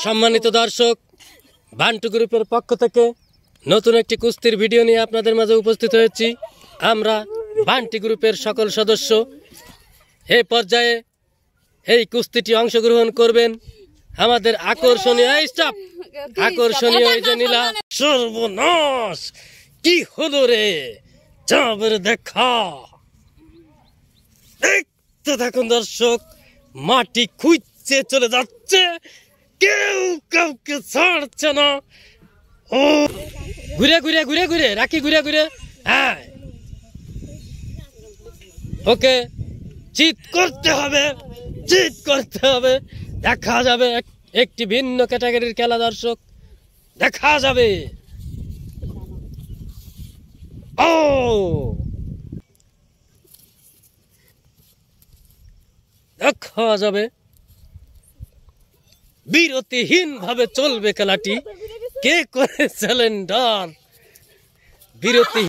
সম্মানিত দর্শক, বান্টু গ্রুপের পক্ষ থেকে নতুন একটি কুস্তির ভিডিও নিয়ে আপনাদের মাঝে উপস্থিত হয়েছি। আমরা বান্টু গ্রুপের সকল সদস্য এই পর্যায়ে এই কুস্তিটি অংশগ্রহণ করবেন। আমাদের আকর্ষণীয় এই যে নীলা সর্বনাশ কি হলো রে, যাবের দেখা দেখতে থাকুন দর্শক। মাটি খুঁজছে চলে যাচ্ছে, কেউ কাউকে ছাড়ছে না। ও ঘুরে ঘুরে ঘুরে ঘুরে রাখি, ঘুরে ঘুরে, হ্যাঁ ওকে জিত করতে হবে, জিত করতে হবে। দেখা যাবে একটি ভিন্ন ক্যাটাগরির খেলা দর্শক, দেখা যাবে। ও দেখা যাবে, বিরতিহীন ভাবে চলবে খেলাটি। কে করে সিলিন্ডার বিরতি